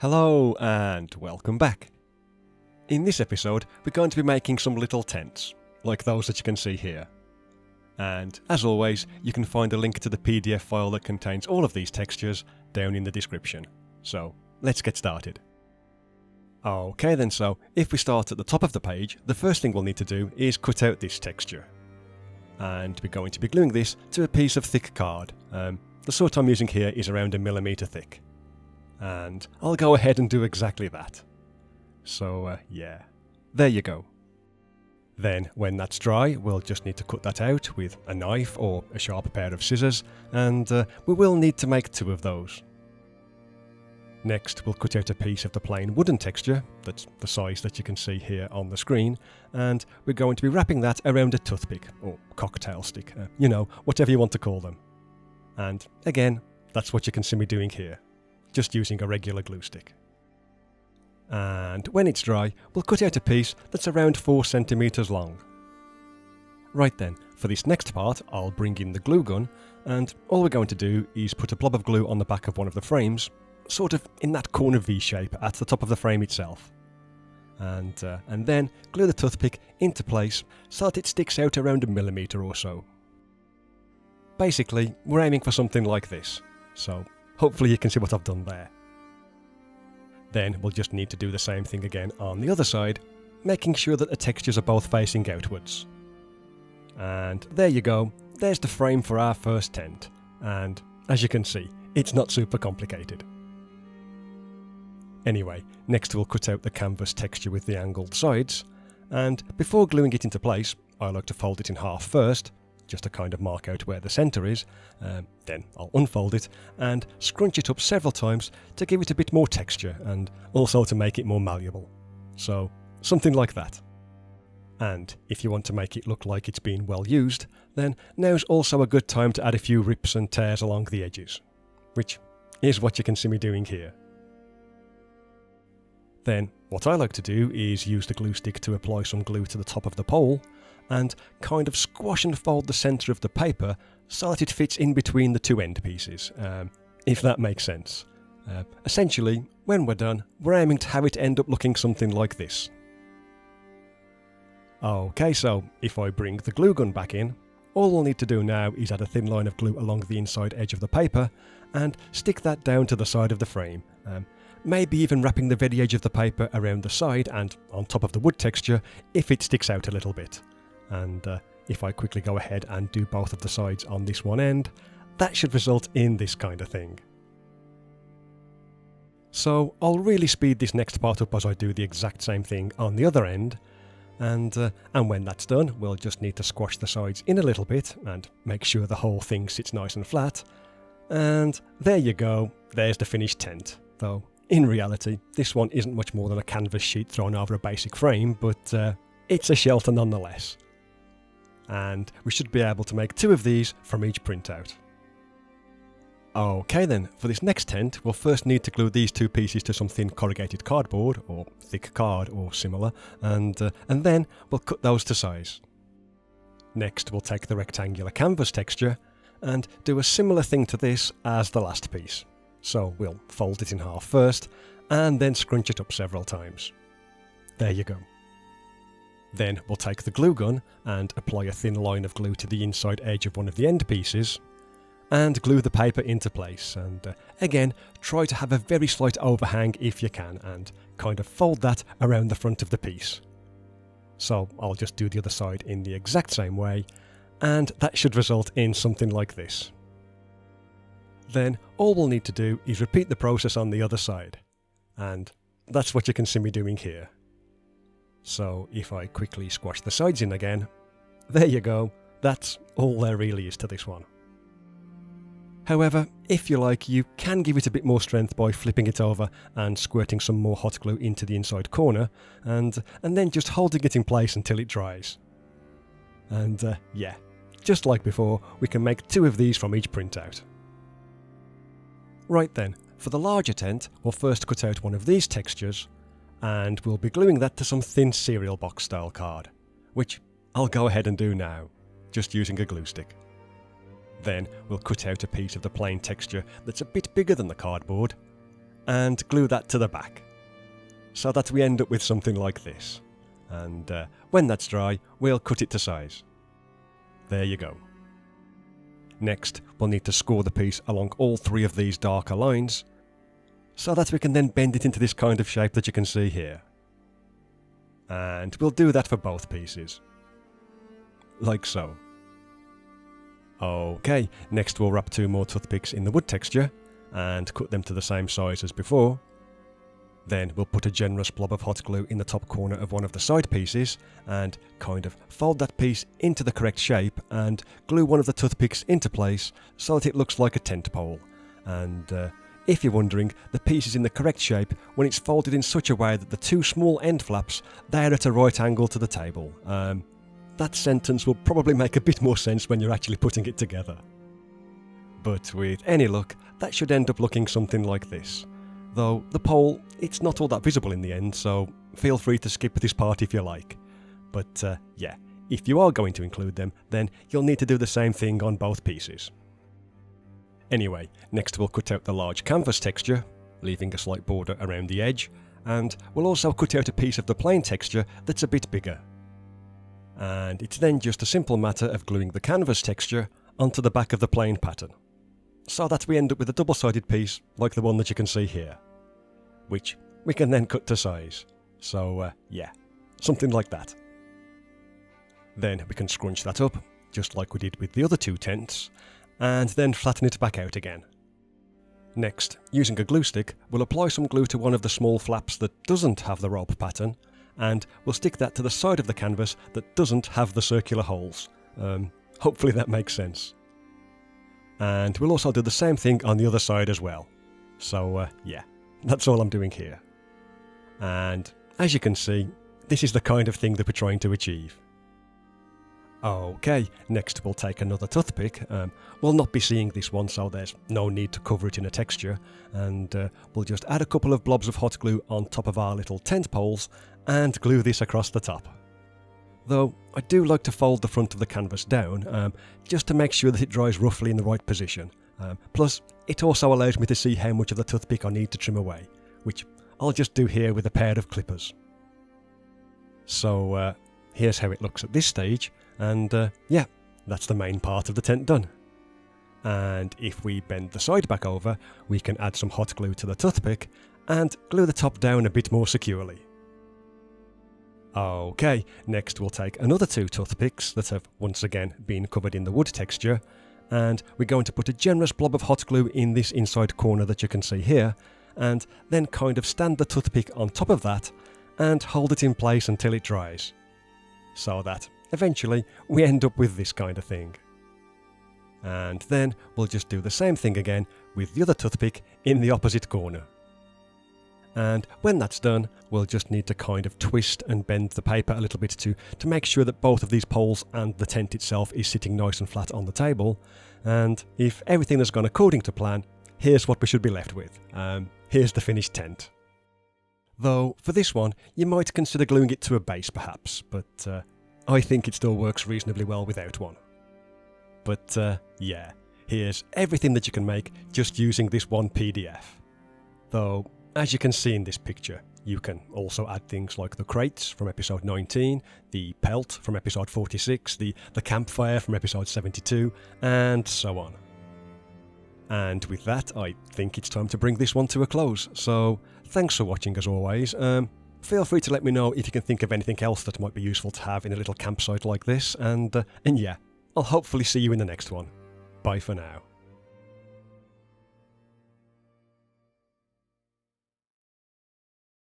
Hello and welcome back. In this episode we're going to be making some little tents, like those that you can see here. And as always, you can find a link to the PDF file that contains all of these textures down in the description. So let's get started. Okay then, so if we start at the top of the page, the first thing we'll need to do is cut out this texture. And we're going to be gluing this to a piece of thick card. The sort I'm using here is around 1mm thick. And I'll go ahead and do exactly that. So yeah, there you go. Then when that's dry, we'll just need to cut that out with a knife or a sharp pair of scissors, and we will need to make 2 of those. Next, we'll cut out a piece of the plain wooden texture, that's the size that you can see here on the screen, and we're going to be wrapping that around a toothpick, or cocktail stick, whatever you want to call them. And again, that's what you can see me doing here, just using a regular glue stick. And when it's dry, we'll cut out a piece that's around 4 cm long. Right then, for this next part, I'll bring in the glue gun, and all we're going to do is put a blob of glue on the back of one of the frames, sort of in that corner V shape at the top of the frame itself. And then glue the toothpick into place so that it sticks out around 1mm or so. Basically, we're aiming for something like this, so hopefully you can see what I've done there. Then we'll just need to do the same thing again on the other side, making sure that the textures are both facing outwards. And there you go, there's the frame for our first tent, and as you can see, it's not super complicated. Anyway, next we'll cut out the canvas texture with the angled sides, and before gluing it into place, I like to fold it in half first, just to kind of mark out where the centre is. Then I'll unfold it and scrunch it up several times to give it a bit more texture and also to make it more malleable. So something like that. And if you want to make it look like it's been well used, then now's also a good time to add a few rips and tears along the edges, which is what you can see me doing here. Then what I like to do is use the glue stick to apply some glue to the top of the pole and kind of squash and fold the centre of the paper so that it fits in between the 2 end pieces, if that makes sense. Essentially, when we're done, we're aiming to have it end up looking something like this. Okay, so if I bring the glue gun back in, all we'll need to do now is add a thin line of glue along the inside edge of the paper and stick that down to the side of the frame. Maybe even wrapping the very edge of the paper around the side and on top of the wood texture if it sticks out a little bit. And if I quickly go ahead and do both of the sides on this one end, that should result in this kind of thing. So I'll really speed this next part up as I do the exact same thing on the other end, and when that's done, we'll just need to squash the sides in a little bit and make sure the whole thing sits nice and flat. And there you go, there's the finished tent, though in reality this one isn't much more than a canvas sheet thrown over a basic frame, but it's a shelter nonetheless. And we should be able to make 2 of these from each printout. Okay then, for this next tent, we'll first need to glue these 2 pieces to some thin corrugated cardboard, or thick card or similar, and then we'll cut those to size. Next we'll take the rectangular canvas texture and do a similar thing to this as the last piece. So we'll fold it in half first, and then scrunch it up several times. There you go. Then we'll take the glue gun and apply a thin line of glue to the inside edge of one of the end pieces, and glue the paper into place, and again try to have a very slight overhang if you can, and kind of fold that around the front of the piece. So I'll just do the other side in the exact same way, and that should result in something like this. Then all we'll need to do is repeat the process on the other side, and that's what you can see me doing here. So if I quickly squash the sides in again, there you go, that's all there really is to this one. However, if you like, you can give it a bit more strength by flipping it over and squirting some more hot glue into the inside corner, and then just holding it in place until it dries. And yeah, just like before, we can make 2 of these from each printout. Right then, for the larger tent, we'll first cut out one of these textures, and we'll be gluing that to some thin cereal box style card, which I'll go ahead and do now, just using a glue stick. Then we'll cut out a piece of the plain texture that's a bit bigger than the cardboard, and glue that to the back, so that we end up with something like this. And when that's dry, we'll cut it to size. There you go. Next, we'll need to score the piece along all 3 of these darker lines, so that we can then bend it into this kind of shape that you can see here. And we'll do that for both pieces. Like so. Okay, next we'll wrap 2 more toothpicks in the wood texture, and cut them to the same size as before. Then we'll put a generous blob of hot glue in the top corner of one of the side pieces, and kind of fold that piece into the correct shape, and glue one of the toothpicks into place so that it looks like a tent pole. And if you're wondering, the piece is in the correct shape when it's folded in such a way that the 2 small end flaps, they're at a right angle to the table. That sentence will probably make a bit more sense when you're actually putting it together. But with any luck, that should end up looking something like this. Though the pole, it's not all that visible in the end, so feel free to skip this part if you like. But yeah, if you are going to include them, then you'll need to do the same thing on both pieces. Anyway, next we'll cut out the large canvas texture, leaving a slight border around the edge, and we'll also cut out a piece of the plain texture that's a bit bigger. And it's then just a simple matter of gluing the canvas texture onto the back of the plain pattern, so that we end up with a double-sided piece like the one that you can see here, which we can then cut to size. So yeah, something like that. Then we can scrunch that up, just like we did with the other 2 tents, and then flatten it back out again. Next, using a glue stick, we'll apply some glue to one of the small flaps that doesn't have the rope pattern, and we'll stick that to the side of the canvas that doesn't have the circular holes. Hopefully that makes sense. And we'll also do the same thing on the other side as well. So yeah, that's all I'm doing here. And as you can see, this is the kind of thing that we're trying to achieve. Okay, next we'll take another toothpick. We'll not be seeing this one, so there's no need to cover it in a texture. And we'll just add a couple of blobs of hot glue on top of our little tent poles and glue this across the top. Though I do like to fold the front of the canvas down, just to make sure that it dries roughly in the right position. Plus, it also allows me to see how much of the toothpick I need to trim away, which I'll just do here with a pair of clippers. So here's how it looks at this stage, and yeah, that's the main part of the tent done. And if we bend the side back over, we can add some hot glue to the toothpick and glue the top down a bit more securely. Okay, next we'll take another 2 toothpicks that have once again been covered in the wood texture, and we're going to put a generous blob of hot glue in this inside corner that you can see here, and then kind of stand the toothpick on top of that and hold it in place until it dries, so that eventually we end up with this kind of thing. And then we'll just do the same thing again with the other toothpick in the opposite corner. And when that's done, we'll just need to kind of twist and bend the paper a little bit to make sure that both of these poles and the tent itself is sitting nice and flat on the table. And if everything has gone according to plan, here's what we should be left with. Here's the finished tent. Though for this one, you might consider gluing it to a base perhaps, but I think it still works reasonably well without one. But yeah, here's everything that you can make just using this one PDF. Though, as you can see in this picture, you can also add things like the crates from episode 19, the pelt from episode 46, the campfire from episode 72, and so on. And with that, I think it's time to bring this one to a close. So, thanks for watching as always. Feel free to let me know if you can think of anything else that might be useful to have in a little campsite like this, and yeah, I'll hopefully see you in the next one. Bye for now.